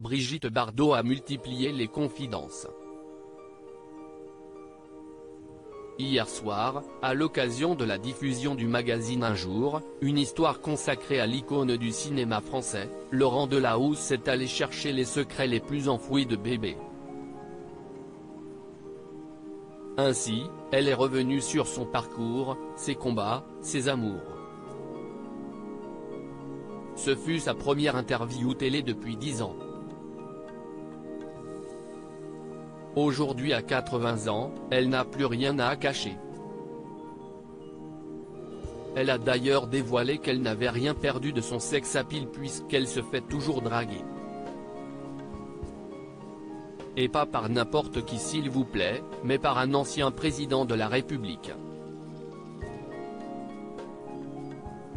Brigitte Bardot a multiplié les confidences. Hier soir, à l'occasion de la diffusion du magazine Un jour, une histoire consacrée à l'icône du cinéma français, Laurent Delahousse est allé chercher les secrets les plus enfouis de Bébé. Ainsi, elle est revenue sur son parcours, ses combats, ses amours. Ce fut sa première interview télé depuis 10 ans. Aujourd'hui à 80 ans, elle n'a plus rien à cacher. Elle a d'ailleurs dévoilé qu'elle n'avait rien perdu de son sex-appeal puisqu'elle se fait toujours draguer. Et pas par n'importe qui s'il vous plaît, mais par un ancien président de la République.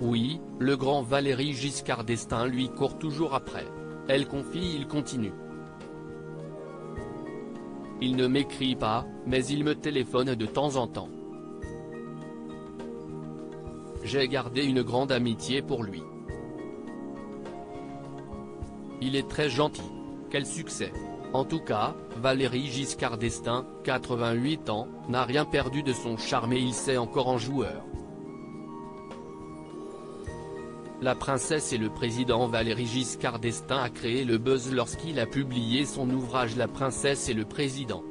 Oui, le grand Valéry Giscard d'Estaing lui court toujours après. Elle confie, il continue. Il ne m'écrit pas, mais il me téléphone de temps en temps. J'ai gardé une grande amitié pour lui. Il est très gentil. Quel succès! En tout cas, Valéry Giscard d'Estaing, 88 ans, n'a rien perdu de son charme et il sait encore en joueur. La princesse et le président Valéry Giscard d'Estaing a créé le buzz lorsqu'il a publié son ouvrage La princesse et le président.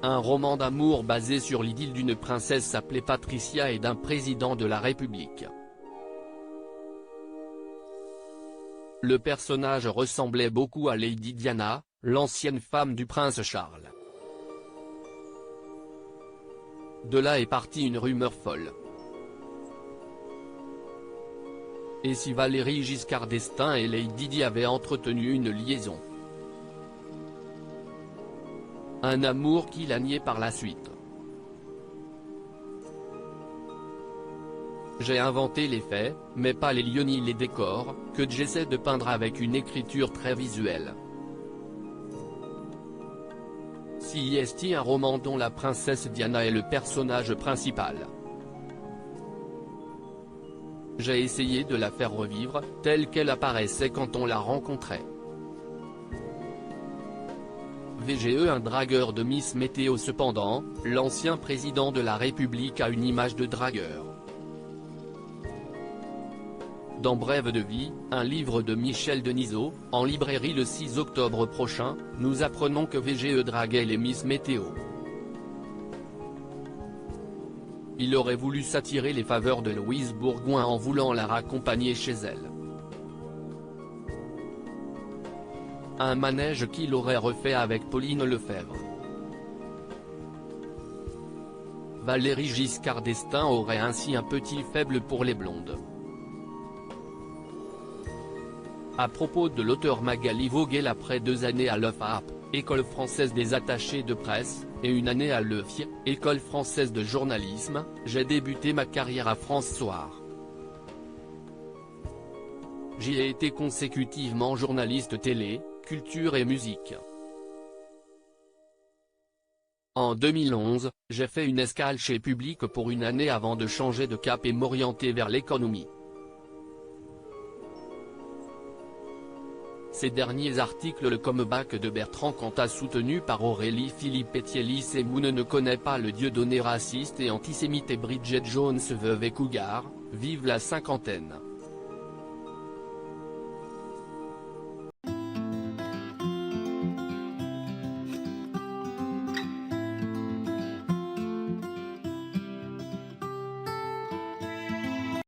Un roman d'amour basé sur l'idylle d'une princesse appelée Patricia et d'un président de la République. Le personnage ressemblait beaucoup à Lady Diana, l'ancienne femme du prince Charles. De là est partie une rumeur folle. Et si Valéry Giscard d'Estaing et Lady Di avaient entretenu une liaison? Un amour qu'il a nié par la suite. J'ai inventé les faits, mais pas les lieux ni les décors, que j'essaie de peindre avec une écriture très visuelle. Si est un roman dont la princesse Diana est le personnage principal. J'ai essayé de la faire revivre, telle qu'elle apparaissait quand on la rencontrait. VGE un dragueur de Miss Météo. Cependant, l'ancien président de la République a une image de dragueur. Dans Brève de vie, un livre de Michel Denisot, en librairie le 6 octobre prochain, nous apprenons que VGE draguait les Miss Météo. Il aurait voulu s'attirer les faveurs de Louise Bourgoin en voulant la raccompagner chez elle. Un manège qu'il aurait refait avec Pauline Lefebvre. Valéry Giscard d'Estaing aurait ainsi un petit faible pour les blondes. À propos de l'auteur Magali Vogel, après 2 années à l'EFAP, École française des attachés de presse, et 1 année à l'EFIE, École française de journalisme, j'ai débuté ma carrière à France Soir. J'y ai été consécutivement journaliste télé, culture et musique. En 2011, j'ai fait une escale chez Public pour 1 année avant de changer de cap et m'orienter vers l'économie. Ces derniers articles, le comeback de Bertrand Cantat soutenu par Aurélie Philippe et Thierry Semoun ne connaît pas le Dieudonné raciste et antisémite et Bridget Jones veuve et cougar, vive la cinquantaine.